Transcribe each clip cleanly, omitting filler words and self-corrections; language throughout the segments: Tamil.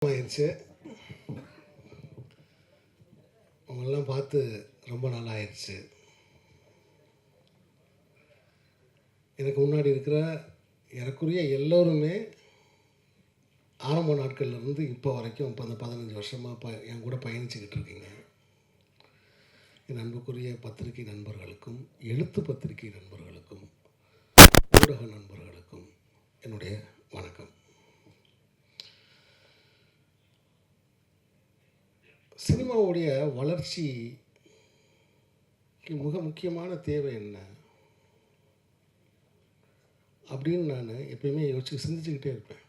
ஆயிடுச்சு. அவங்களெல்லாம் பார்த்து ரொம்ப நாள் ஆயிடுச்சு. எனக்கு முன்னாடி இருக்கிற எனக்குரிய எல்லோருமே ஆரம்ப நாட்கள்லேருந்து இப்போ வரைக்கும் இப்போ அந்த 15 வருஷமாக என் கூட பயணிச்சுக்கிட்டு இருக்கீங்க. என் அன்புக்குரிய பத்திரிகை நண்பர்களுக்கும் எழுத்து பத்திரிகை நண்பர்களுக்கும் ஊடக நண்பர்களுக்கும் என்னுடைய வணக்கம். சினிமாவுடைய வளர்ச்சிக்கு மிக முக்கியமான தேவை என்ன அப்படின்னு நான் எப்பயுமே சிந்திச்சுக்கிட்டே இருப்பேன்.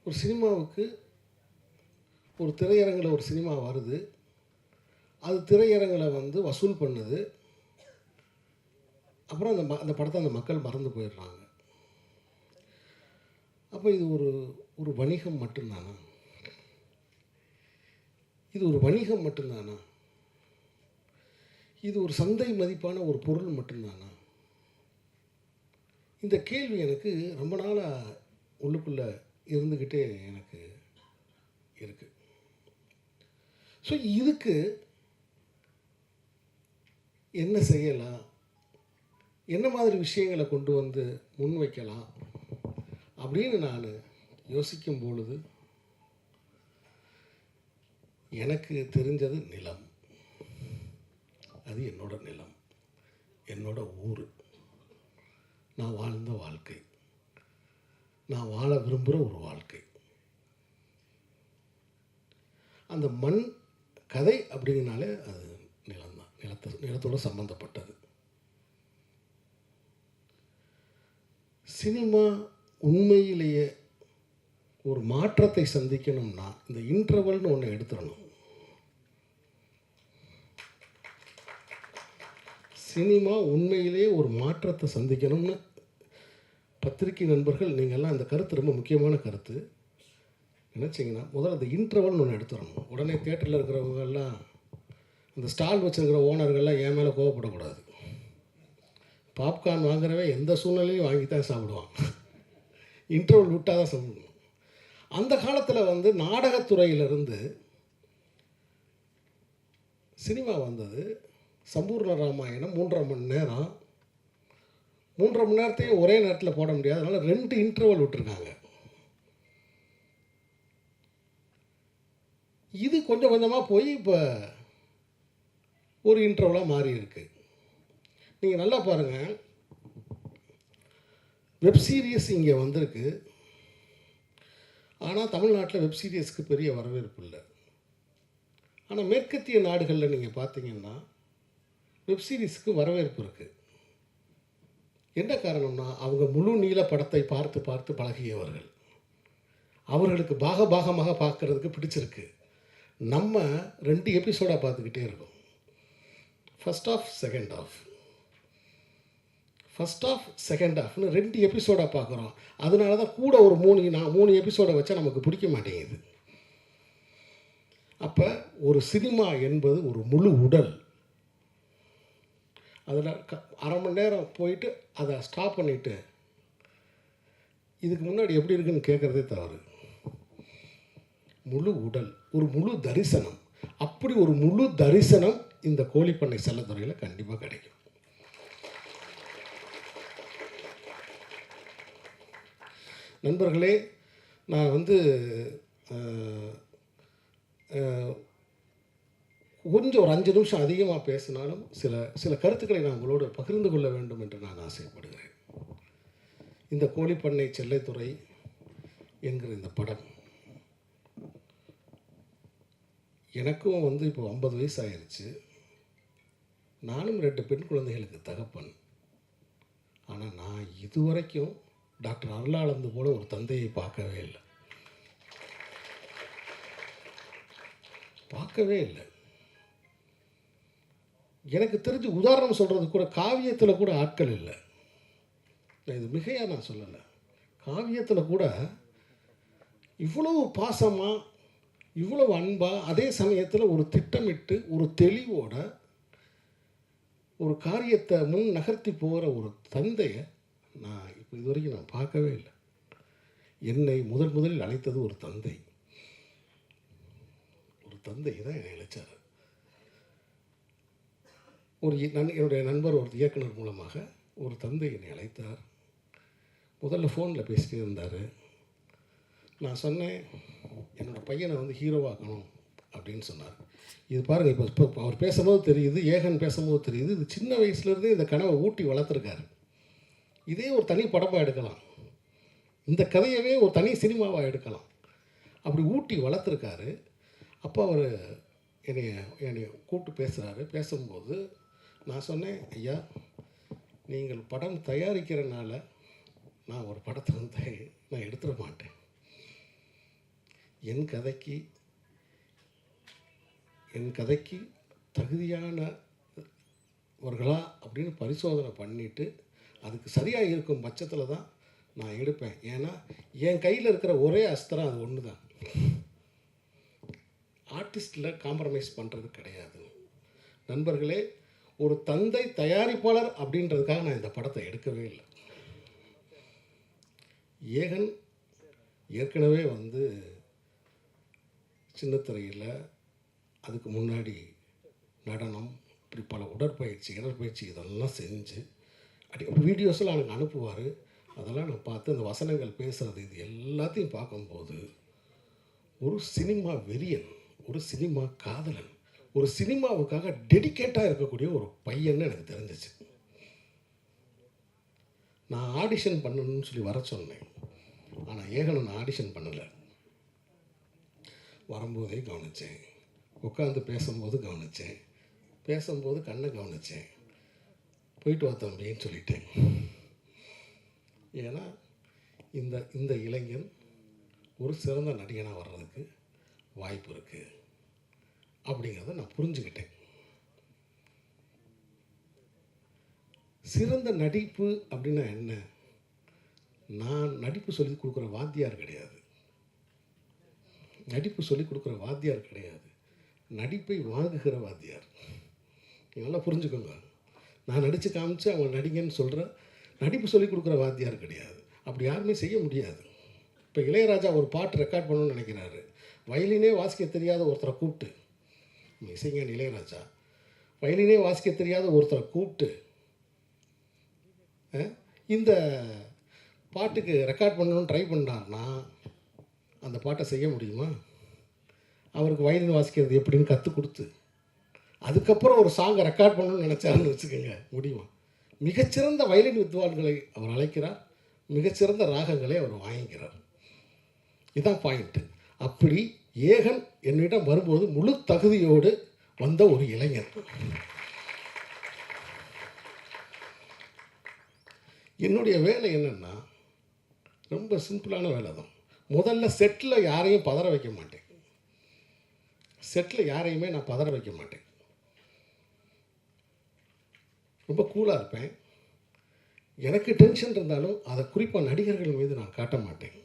ஒரு சினிமாவுக்கு ஒரு திரையரங்கில் ஒரு சினிமா வருது, அது திரையரங்கில் வசூல் பண்ணுது, அப்புறம் அந்த படத்தை அந்த மக்கள் மறந்து போயிடுறாங்க. அப்போ இது ஒரு வணிகம் மட்டும்தானா? இது ஒரு வணிகம் மட்டும்தானா? இது ஒரு சந்தை மதிப்பான ஒரு பொருள் மட்டும்தானா? இந்த கேள்வி எனக்கு ரொம்ப நாளாக உள்ளுக்குள்ளே இருந்துக்கிட்டே எனக்கு இருக்குது. ஸோ இதுக்கு என்ன செய்யலாம், என்ன மாதிரி விஷயங்களை கொண்டு வந்து முன்வைக்கலாம் அப்படின்னு நான் யோசிக்கும் பொழுது எனக்கு தெரிஞ்சது நிலம். அது என்னோட நிலம், என்னோட ஊர், நான் வாழ்ந்த வாழ்க்கை, நான் வாழ விரும்புகிற ஒரு வாழ்க்கை. அந்த மண் கதை அப்படிங்கனாலே அது நிலம்தான், நிலத்தோடு சம்மந்தப்பட்டது. சினிமா உண்மையிலேயே ஒரு மாற்றத்தை சந்திக்கணும்னா இந்த இன்டர்வல்னு ஒன்று எடுத்துடணும். சினிமா உண்மையிலேயே ஒரு மாற்றத்தை சந்திக்கணும்னு பத்திரிகை நண்பர்கள் நீங்கள்லாம் இந்த கருத்து ரொம்ப முக்கியமான கருத்து நினச்சிங்கன்னா முதல்ல அந்த இன்டர்வல்னு ஒன்று எடுத்துடணும். உடனே தியேட்டரில் இருக்கிறவங்கெல்லாம் அந்த ஸ்டால் வச்சுருக்கிற ஓனர்கள்லாம் என் மேலே கோவப்படக்கூடாது. பாப்கார்ன் வாங்குறவன் எந்த சூழ்நிலையும் வாங்கி தான் சாப்பிடுவான், இன்டர்வல் விட்டால் தான் சாப்பிடணும். அந்த காலத்தில் நாடகத்துறையிலிருந்து சினிமா வந்தது. சம்பூர்ண ராமாயணம் 3.5 மணி நேரம், 3.5 மணி நேரத்தையும் ஒரே நேரத்தில் போட முடியாது, அதனால் 2 இன்டர்வல் விட்டுருக்காங்க. இது கொஞ்சம் கொஞ்சமாக போய் இப்போ ஒரு இன்டர்வலாக மாறி இருக்கு. நீங்கள் நல்லா பாருங்கள், வெப் சீரிஸ் இங்கே வந்திருக்கு, ஆனால் தமிழ்நாட்டில் வெப் சீரிஸுக்கு பெரிய வரவேற்பு இல்லை. ஆனால் மேற்கத்திய நாடுகளில் நீங்கள் பார்த்தீங்கன்னா வெப் சீரிஸுக்கு வரவேற்பு இருக்குது. என்ன காரணம்னா அவங்க முழு நீள படத்தை பார்த்து பார்த்து பழகியவர்கள், அவர்களுக்கு பாகமாக பார்க்குறதுக்கு பிடிச்சிருக்கு. நம்ம 2 எபிசோடாக பார்த்துக்கிட்டே இருக்கோம், first half second half, first half second ஆஃப்னு 2 எபிசோடாக பார்க்குறோம். அதனால தான் கூட ஒரு 3 எபிசோடை வச்சா நமக்கு பிடிக்க மாட்டேங்குது. அப்போ ஒரு சினிமா என்பது ஒரு முழு உடல். அதில் அரை மணி நேரம் போயிட்டு அதை ஸ்டாப் பண்ணிவிட்டு இதுக்கு முன்னாடி எப்படி இருக்குன்னு கேட்குறதே தவறு. முழு உடல், ஒரு முழு தரிசனம். அப்படி ஒரு முழு தரிசனம் இந்த கோழிப்பண்ணை செல்லத்துறையில் கண்டிப்பாக கிடைக்கும். நண்பர்களே, நான் கொஞ்சம் ஒரு 5 நிமிஷம் அதிகமாக பேசினாலும் சில கருத்துக்களை நான் உங்களோடு பகிர்ந்து கொள்ள வேண்டும் என்று நான் ஆசைப்படுகிறேன். இந்த கோழிப்பண்ணை செல்லத்துறை என்கிற இந்த படம் எனக்கும் இப்போ 50 வயசு ஆயிடுச்சு. நானும் 2 பெண் குழந்தைகளுக்கு தகப்பன். ஆனால் நான் இதுவரைக்கும் டாக்டர் அருளானந்து போல ஒரு தந்தையை பார்க்கவே இல்லை. எனக்கு தெரிஞ்சு உதாரணம் சொல்கிறது கூட காவியத்தில் கூட ஆட்கள் இல்லை. இது மிகையாக நான் சொல்லலை. காவியத்தில் கூட இவ்வளவு பாசமாக, இவ்வளவு அன்பாக, அதே சமயத்தில் ஒரு திட்டமிட்டு ஒரு தெளிவோட ஒரு காரியத்தை முன் நகர்த்தி போகிற ஒரு தந்தையை நான் இப்போ இது வரைக்கும் நான் பார்க்கவே இல்லை. என்னை முதலில் அழைத்தது ஒரு தந்தை. ஒரு தந்தை தான் என்னை அழைச்சார். என்னுடைய நண்பர் ஒரு இயக்குனர் மூலமாக ஒரு தந்தை என்னை அழைத்தார். முதல்ல ஃபோனில் பேசிகிட்டே இருந்தார். நான் சொன்னேன், என்னோடய பையனை வந்து ஹீரோவாக்கணும் அப்படின்னு சொன்னார். இது பாருங்கள், இப்போ அவர் பேசும்போது தெரியுது, ஏகன் பேசும்போது தெரியுது, இது சின்ன வயசுலேருந்தே இந்த கனவை ஊட்டி வளர்த்துருக்காரு. இதே ஒரு தனி படமாக எடுக்கலாம், இந்த கதையவே ஒரு தனி சினிமாவாக எடுக்கலாம். அப்படி ஊட்டி வளர்த்துருக்காரு. அப்போ அவர் என்னை கூப்பிட்டு பேசுகிறாரு. பேசும்போது நான் சொன்னேன், ஐயா, நீங்கள் படம் தயாரிக்கிறனால நான் ஒரு படத்தை வந்து நான் எடுத்துட மாட்டேன். என் கதைக்கு தகுதியானவர்களா அப்படின்னு பரிசோதனை பண்ணிவிட்டு அதுக்கு சரியாக இருக்கும் பட்சத்தில் தான் நான் எடுப்பேன். ஏன்னா என் கையில் இருக்கிற ஒரே அஸ்திரம் அது ஒன்று தான். ஆர்டிஸ்டில் காம்ப்ரமைஸ் பண்ணுறது கிடையாது. நண்பர்களே, ஒரு தந்தை தயாரிப்பாளர் அப்படின்றதுக்காக நான் இந்த படத்தை எடுக்கவே இல்லை. ஏகன் ஏற்கனவே வந்து சின்னத்திரையில், அதுக்கு முன்னாடி நடனம், இப்படி பல உடற்பயிற்சி இதெல்லாம் செஞ்சு வீடியோஸில் எனக்கு அனுப்புவார். அதெல்லாம் நான் பார்த்து அந்த வசனங்கள் பேசுகிறது இது எல்லாத்தையும் பார்க்கும்போது ஒரு சினிமா வெறியன், ஒரு சினிமா காதலன், ஒரு சினிமாவுக்காக டெடிக்கேட்டாக இருக்கக்கூடிய ஒரு பையன்னு எனக்கு தெரிஞ்சிச்சு. நான் ஆடிஷன் பண்ணணும்னு சொல்லி வர சொன்னேன். ஆனால் ஏகனை நான் ஆடிஷன் பண்ணலை. வரும்போதே கவனித்தேன், உட்காந்து பேசும்போது கவனித்தேன், பேசும்போது கண்ணை கவனித்தேன். போயிட்டு வா தம்பின்னு சொல்லிட்டேன். ஏன்னா இந்த இளைஞன் ஒரு சிறந்த நடிகனாக வர்றதுக்கு வாய்ப்பு இருக்குது அப்படிங்கிறத நான் புரிஞ்சுக்கிட்டேன். சிறந்த நடிப்பு அப்படின்னா என்ன? நான் நடிப்பு சொல்லி கொடுக்குற வாத்தியார் கிடையாது. நடிப்பை வாங்குகிற வாத்தியார். நல்லா புரிஞ்சுக்கோங்க. நான் நடித்து காமிச்சு அவங்க நடிகன்னு சொல்கிற நடிப்பு சொல்லி கொடுக்குற வாத்தியார் கிடையாது. அப்படி யாருமே செய்ய முடியாது. இப்போ இளையராஜா ஒரு பாட்டு ரெக்கார்ட் பண்ணணும்னு நினைக்கிறாரு. வயலினே வாசிக்க தெரியாத ஒருத்தரை கூப்பிட்டு, இசைஞானி இளையராஜா வயலினே வாசிக்க தெரியாத ஒருத்தரை கூப்பிட்டு இந்த பாட்டுக்கு ரெக்கார்ட் பண்ணணும்னு ட்ரை பண்ணார்னா அந்த பாட்டை செய்ய முடியுமா? அவருக்கு வயலின் வாசிக்கிறது எப்படின்னு கற்றுக் கொடுத்து அதுக்கப்புறம் ஒரு சாங்கை ரெக்கார்ட் பண்ணணும்னு நினச்சாருன்னு வச்சுக்கோங்க, முடியுமா? மிகச்சிறந்த வயலின் வித்வான்களை அவர் அழைக்கிறார், மிகச்சிறந்த ராகங்களை அவர் வாங்கிக்கிறார். இதுதான் பாயிண்ட்டு. அப்படி ஏகன் என்னிடம் வரும்போது முழு தகுதியோடு வந்த ஒரு இளைஞர். என்னுடைய வேலை என்னென்னா ரொம்ப சிம்பிளான வேலை தான். முதல்ல செட்டில் யாரையும் பதற வைக்க மாட்டேன். நான் பதற வைக்க மாட்டேன். ரொம்ப கூலாக இருப்பேன். எனக்கு டென்ஷன் இருந்தாலும் அதை குறிப்பாக நடிகர்கள் மீது நான் காட்ட மாட்டேன்.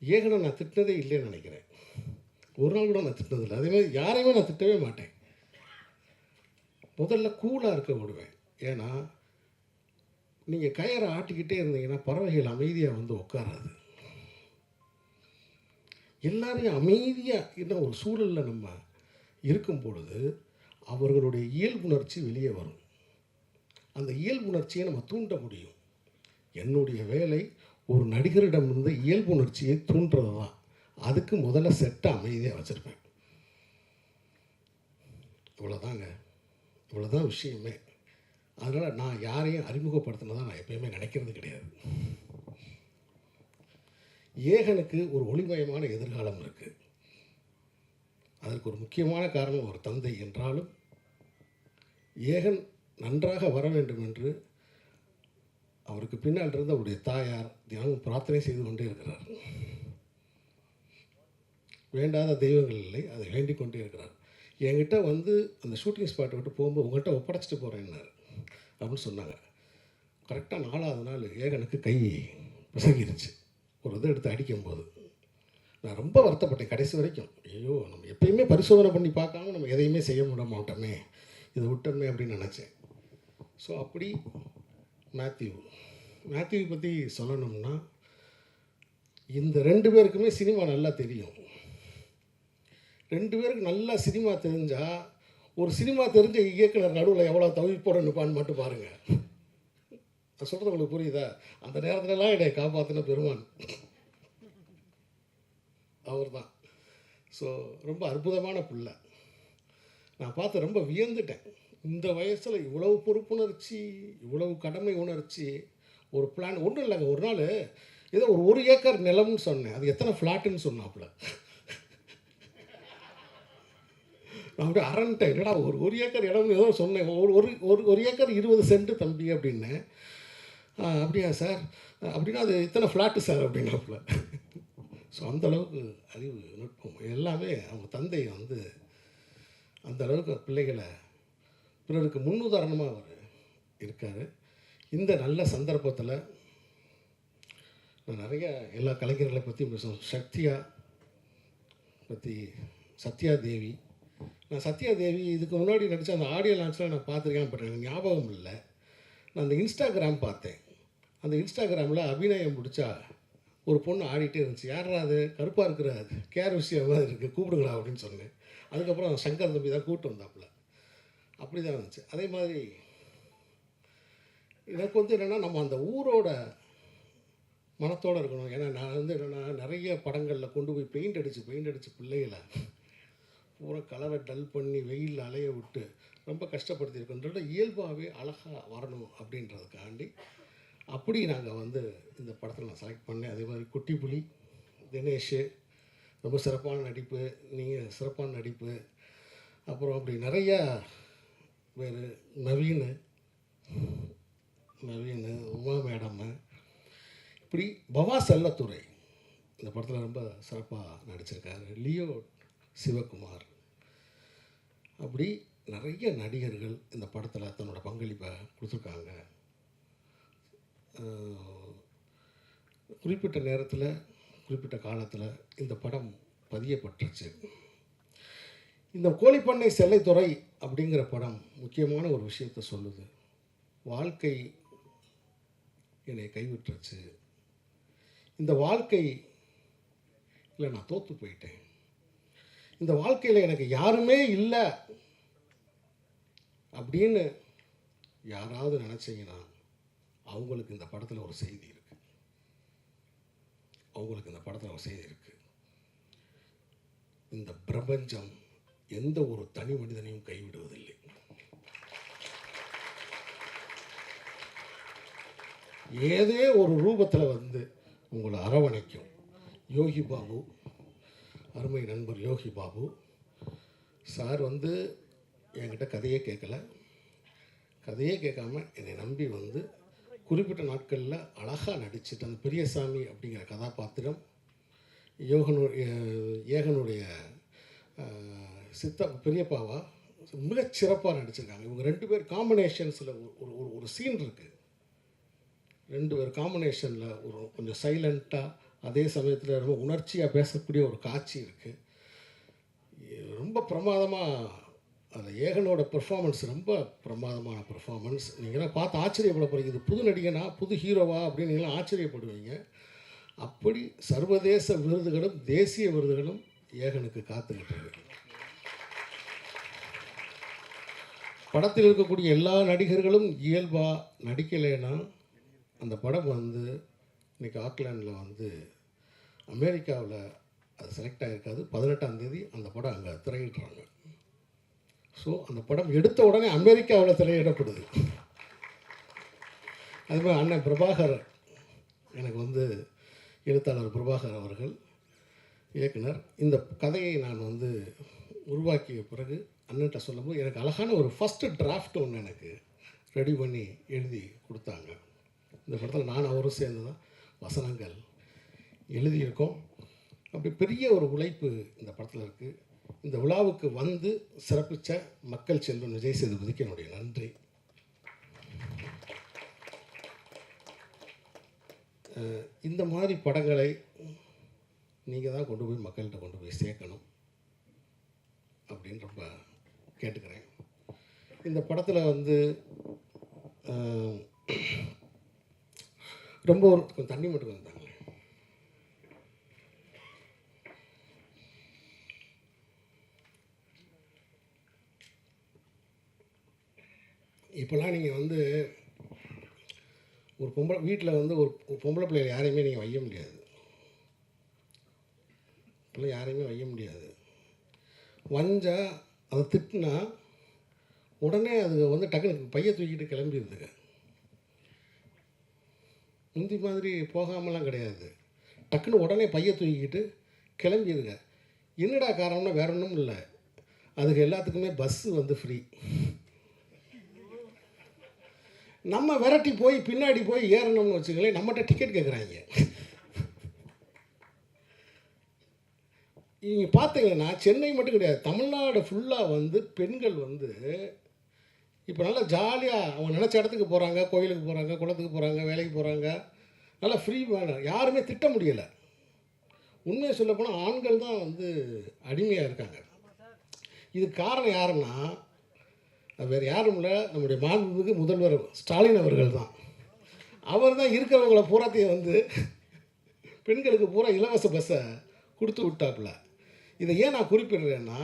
ஏகனை நான் திட்டினதே இல்லைன்னு நினைக்கிறேன். ஒரு நாள் கூட நான் திட்டினதில்லை. அதேமாதிரி யாரையுமே நான் திட்டவே மாட்டேன். முதல்ல கூலாக இருக்க விடுவேன். ஏன்னா நீங்கள் கயரை ஆட்டிக்கிட்டே இருந்தீங்கன்னா பறவைகள் அமைதியாக வந்து உட்காராது. எல்லாரையும் அமைதியாக இன்னும் ஒரு சூழலில் நம்ம இருக்கும் பொழுது அவர்களுடைய இயல்புணர்ச்சி வெளியே வரும். அந்த இயல்புணர்ச்சியை நம்ம தூண்ட முடியும். என்னுடைய வேலை ஒரு நடிகரிடமிருந்து இயல்புணர்ச்சியை தூண்டுறது தான். அதுக்கு முதல்ல செட்டை அமைதியாக வச்சுருப்பேன். இவ்வளோதான் விஷயமே. அதனால் நான் யாரையும் அறிமுகப்படுத்தினதான் நான் எப்பயுமே நினைக்கிறது கிடையாது. ஏகனுக்கு ஒரு ஒளிமயமான எதிர்காலம் இருக்குது. அதற்கு ஒரு முக்கியமான காரணம் ஒரு தந்தை என்றாலும் ஏகன் நன்றாக வர வேண்டும் என்று அவருக்கு பின்னால் இருந்து அவருடைய தாயார் தினமும் பிரார்த்தனை செய்து கொண்டே இருக்கிறார். வேண்டாத தெய்வங்கள் இல்லை, அதை வேண்டிக் கொண்டே இருக்கிறார். என்கிட்ட வந்து அந்த ஷூட்டிங் ஸ்பாட்டை விட்டு போகும்போது உங்கள்கிட்ட ஒப்படைச்சிட்டு போகிறேன்னாரு அப்படின்னு சொன்னாங்க. கரெக்டாக 4வது நாள் ஏகனுக்கு கை பிசங்கிருச்சு. ஒரு இதை எடுத்து அடிக்கும்போது நான் ரொம்ப வருத்தப்பட்டேன் கடைசி வரைக்கும். ஐயோ, நம்ம எப்பயுமே பரிசோதனை பண்ணி பார்க்காம நம்ம எதையுமே செய்ய முடிய மாட்டோமே, இதை விட்டோமே அப்படின்னு நினச்சேன். ஸோ அப்படி மேத்யூ பற்றி சொல்லணும்னா இந்த 2 பேருக்குமே சினிமா நல்லா தெரியும். 2 பேருக்கு நல்லா சினிமா தெரிஞ்சால் ஒரு சினிமா தெரிஞ்ச இயக்குனர் நடுவில் எவ்வளோ தவிப்போட நிற்பான்னு மட்டும் பாருங்கள். நான் சொல்கிறது உங்களுக்கு புரியுதா? அந்த நேரத்துலலாம் என்னை காப்பாற்றின பெருமான் அவர் தான். ஸோ ரொம்ப அற்புதமான பிள்ளை. நான் பார்த்து ரொம்ப வியந்துட்டேன். இந்த வயசில் இவ்வளவு பொறுப்புணர்ச்சி, இவ்வளவு கடமை உணர்ச்சி, ஒரு பிளான் ஒன்றும் இல்லைங்க. ஒரு நாள் ஏதோ ஒரு ஏக்கர் நிலம்னு சொன்னேன். அது எத்தனை ஃப்ளாட்டுன்னு சொன்னாப்புல. நான் அப்படியே அரண்ட்டேன். என்னடா ஒரு ஏக்கர் இடம்னு ஏதோ சொன்னேன். ஒரு ஏக்கர் 20 சென்ட் தம்பி அப்படின்னேன். அப்படியா சார்? அப்படின்னா அது இத்தனை ஃப்ளாட்டு சார் அப்படின்னாப்புல. ஸோ அந்தளவுக்கு அறிவு நுட்பம் எல்லாமே அவங்க தந்தை வந்து அந்தளவுக்கு பிள்ளைகளை பிறருக்கு முன்னுதாரணமாக அவர் இருக்கார். இந்த நல்ல சந்தர்ப்பத்தில் நான் நிறைய எல்லா கலைஞர்களை பற்றியும் பேசுவேன். சத்யா தேவி. நான் சத்யா தேவி இதுக்கு முன்னாடி நடித்த அந்த ஆடியோ லான்ச்சில் நான் பார்த்துருக்கேன். பட் எனக்கு ஞாபகம் இல்லை. நான் அந்த இன்ஸ்டாகிராம் பார்த்தேன். அந்த இன்ஸ்டாகிராமில் அபிநயம் பிடிச்சா ஒரு பொண்ணு ஆடிட்டே இருந்துச்சு. யாரா அது கருப்பாக இருக்கிற கேர் விஷயமாக இருக்குது, கூப்பிடுங்களா அப்படின்னு சொன்னேன். அதுக்கப்புறம் சங்கர் தம்பி தான் கூப்பிட்டு வந்தாப்புல. அப்படி தான் இருந்துச்சு. அதே மாதிரி எனக்கு வந்து என்னென்னா நம்ம அந்த ஊரோட மனத்தோடு இருக்கணும். ஏன்னா நான் வந்து என்னென்னா நிறைய படங்களில் கொண்டு போய் பெயிண்ட் அடித்து பிள்ளைகளை பூரா கலரை டல் பண்ணி வெயில் அலைய விட்டு ரொம்ப கஷ்டப்படுத்தியிருக்கோன்றத இயல்பாகவே அழகாக வரணும் அப்படின்றதுக்காண்டி அப்படி நாங்கள் வந்து இந்த படத்தில் நான் செலக்ட் பண்ணேன். அதே மாதிரி குட்டி புலி, தினேஷ் ரொம்ப சிறப்பான நடிப்பு, நீங்கள் சிறப்பான நடிப்பு. அப்புறம் அப்படி நிறையா பேர், நவீன், உமா மேடம், இப்படி பவா செல்லத்துறை இந்த படத்தில் ரொம்ப சிறப்பாக நடிச்சிருக்காரு. லியோ சிவகுமார், அப்படி நிறைய நடிகர்கள் இந்த படத்தில் தன்னோட பங்களிப்பை கொடுத்துருக்காங்க. குறிப்பிட்ட நேரத்தில் குறிப்பிட்ட காலத்தில் இந்த படம் பதியப்பட்டுருச்சு. இந்த கோழிப்பண்ணை செல்லைத்துறை அப்படிங்கிற படம் முக்கியமான ஒரு விஷயத்தை சொல்லுது. வாழ்க்கை என்னை கைவிட்டுருச்சு, இந்த வாழ்க்கை இல்லை, நான் தோற்று போயிட்டேன், இந்த வாழ்க்கையில் எனக்கு யாருமே இல்லை அப்படின்னு யாராவது நினச்சிங்கன்னா அவங்களுக்கு இந்த படத்தில் ஒரு செய்தி இருக்குது. இந்த பிரபஞ்சம் எந்த ஒரு தனி மனிதனையும் கைவிடுவதில்லை. ஏதே ஒரு ரூபத்தில் வந்து உங்களை அரவணைக்கும். யோகி பாபு, அருமை நண்பர் யோகி பாபு சார் வந்து என்கிட்ட கதையே கேட்காம என்னை நம்பி வந்து குறிப்பிட்ட நாட்களில் அழகாக நடிச்சுட்டு அந்த பெரியசாமி அப்படிங்கிற கதாபாத்திரம் ஏகனுடைய பெரியப்பாவா மிகச்சிறப்பாக நடிச்சிருக்காங்க. இவங்க 2 பேர் காம்பினேஷன்ஸில் ஒரு சீன் இருக்குது. 2 பேர் காம்பினேஷனில் ஒரு கொஞ்சம் சைலண்ட்டாக அதே சமயத்தில் ரொம்ப உணர்ச்சியாக பேசக்கூடிய ஒரு காட்சி இருக்குது. ரொம்ப பிரமாதமாக அதில் ஏகனோட பெர்ஃபார்மன்ஸ் ரொம்ப பிரமாதமான பெர்ஃபார்மன்ஸ். நீங்களாம் பார்த்து ஆச்சரியப்பட போகிறீங்க. இது புது நடிகனா, புது ஹீரோவா அப்படின்னு நீங்களாம் ஆச்சரியப்படுவீங்க. அப்படி சர்வதேச விருதுகளும் தேசிய விருதுகளும் ஏகனுக்கு காத்துக்கிட்டு இருக்கு. படத்தில் இருக்கக்கூடிய எல்லா நடிகர்களும் இயல்பாக நடிக்கலைன்னா அந்த படம் வந்து இன்றைக்கி ஆக்லாண்டில் வந்து அமெரிக்காவில் அது செலக்ட் ஆகிருக்காது. 18ஆம் தேதி அந்த படம் அங்கே திரையிடுறாங்க. ஸோ அந்த படம் எடுத்த உடனே அமெரிக்காவில் திரையிடப்படுது. அதுமாதிரி அண்ணன் பிரபாகர், எனக்கு வந்து எழுத்தாளர் பிரபாகர் அவர்கள் இயக்குனர், இந்த கதையை நான் வந்து உருவாக்கிய பிறகு அண்ணன்ட்ட சொல்லும்போது எனக்கு அழகான ஒரு ஃபஸ்ட்டு டிராஃப்ட் ஒன்று எனக்கு ரெடி பண்ணி எழுதி கொடுத்தாங்க. இந்த படத்தில் நான் அவரும் சேர்ந்து தான் வசனங்கள் எழுதியிருக்கோம். அப்படி பெரிய ஒரு உழைப்பு இந்த படத்தில் இருக்குது. இந்த விழாவுக்கு வந்து சிறப்பித்த மக்கள் செல்வன் விஜய் சேதுபதிக்கு என்னுடைய நன்றி. இந்த மாதிரி படங்களை நீங்கள் தான் கொண்டு போய் மக்கள்கிட்ட கொண்டு போய் சேர்க்கணும் அப்படின்னு ரொம்ப கேட்டுக்கிறேன். இந்த படத்தில் வந்து ரொம்ப கொஞ்சம் தண்ணி மட்டும் வந்தாங்களே. இப்போல்லாம் நீங்கள் வந்து ஒரு வீட்டில் வந்து ஒரு பொம்பளை பிள்ளைகள் யாரையுமே நீங்கள் வைய முடியாது. இப்போல்லாம் யாரையுமே வைய முடியாது. வஞ்சா அதை திட்டினா உடனே அது வந்து டக்குனு பையை தூக்கிட்டு கிளம்பிடுதுங்க. முந்தி மாதிரி போகாமலாம் கிடையாது. டக்குன்னு உடனே பையை தூக்கிக்கிட்டு கிளம்பிடுங்க. என்னடா காரணம்னா வேற ஒன்றும் இல்லை, அதுக்கு எல்லாத்துக்குமே பஸ்ஸு வந்து ஃப்ரீ. நம்ம விரட்டி போய் பின்னாடி போய் ஏறணும்னு வச்சுங்களேன், நம்மகிட்ட டிக்கெட் கேட்குறாங்க. நீங்கள் பார்த்தீங்கன்னா சென்னை மட்டும் கிடையாது, தமிழ்நாடு ஃபுல்லாக வந்து பெண்கள் வந்து இப்போ நல்லா ஜாலியாக அவங்க நினச்ச இடத்துக்கு போகிறாங்க, கோயிலுக்கு போகிறாங்க, குளத்துக்கு போகிறாங்க, வேலைக்கு போகிறாங்க, நல்லா ஃப்ரீ வேணும். யாருமே திட்ட முடியலை. உண்மையை சொல்லப்போனால் ஆண்கள் தான் வந்து அடிமையாக இருக்காங்க. இதுக்கு காரணம் யாருன்னா வேறு யாரும் இல்லை, நம்முடைய மாண்புமிகு முதல்வர் ஸ்டாலின் அவர்கள் தான். அவர் தான் இருக்கிறவங்கள பூராத்தையும் வந்து பெண்களுக்கு பூரா இலவச பஸ்ஸை கொடுத்து விட்டாப்புல. இதை ஏன் நான் குறிப்பிடுறேன்னா,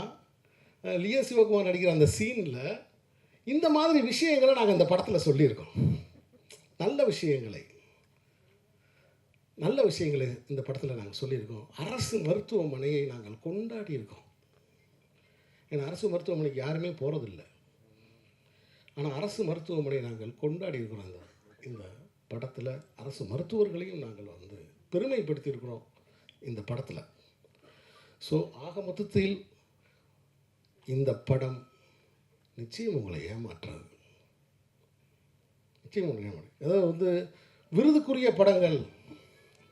லியோ சிவகுமார் நடிக்கிற அந்த சீனில் இந்த மாதிரி விஷயங்களை நாங்கள் இந்த படத்தில் சொல்லியிருக்கோம். நல்ல விஷயங்களை இந்த படத்தில் நாங்கள் சொல்லியிருக்கோம். அரசு மருத்துவமனையை நாங்கள் கொண்டாடி இருக்கோம். ஏன்னா அரசு மருத்துவமனைக்கு யாருமே போகிறதில்லை, ஆனால் அரசு மருத்துவமனையை நாங்கள் கொண்டாடி இருக்கிறோம். இந்த படத்தில் அரசு மருத்துவர்களையும் நாங்கள் வந்து பெருமைப்படுத்தியிருக்கிறோம் இந்த படத்தில். ஸோ ஆக மொத்தத்தில் இந்த படம் நிச்சயம் உங்களை ஏமாற்றாது. நிச்சயம் உங்களை ஏமாற்று. அதாவது வந்து விருதுக்குரிய படங்கள்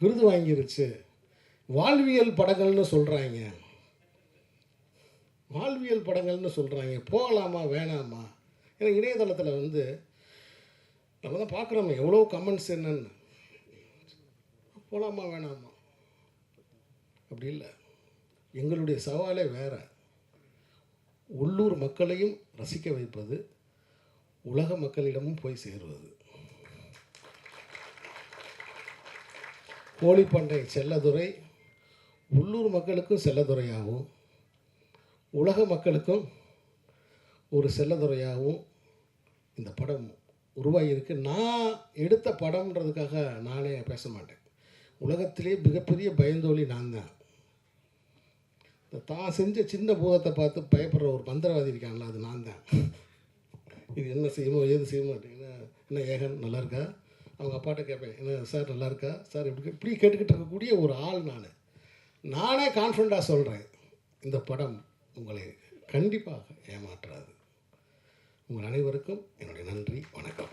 விருது வாங்கிருச்சு, வாழ்வியல் படங்கள்னு சொல்கிறாங்க, போகலாமா வேணாமா? ஏன்னா இணையதளத்தில் வந்து நம்ம தான் பார்க்குறோமே எவ்வளோ கமெண்ட்ஸ் என்னன்னு. போகலாமா வேணாமா அப்படி இல்லை. எங்களுடைய சவாலே வேறு. உள்ளூர் மக்களையும் ரசிக்க வைப்பது, உலக மக்களிடமும் போய் சேருவது. கோழிப்பண்டை செல்லதுரை உள்ளூர் மக்களுக்கும் செல்லதுரையாகவும் உலக மக்களுக்கும் ஒரு செல்லதுரையாகவும் இந்த படம் உருவாகியிருக்கு. நான் எடுத்த படம்ன்றதுக்காக நானே பேச மாட்டேன். உலகத்திலே மிகப்பெரிய பயந்தோழி நான் தான். தான் செஞ்ச சின்ன பூதத்தை பார்த்து பயப்படுற ஒரு மந்திரவாதி இருக்காங்களா, அது நான் தான். இது என்ன செய்யுமோ ஏது செய்யுமோ என்ன ஏகன் நல்லா இருக்கா, அவங்க அப்பாட்ட கேட்பேன், என்ன சார் நல்லா இருக்கா சார், இப்படி கேட்டுக்கிட்டு இருக்கக்கூடிய ஒரு ஆள் நானே கான்ஃபிடண்ட்டாக சொல்கிறேன், இந்த படம் உங்களை கண்டிப்பாக ஏமாற்றாது. உங்கள் அனைவருக்கும் என்னுடைய நன்றி, வணக்கம்.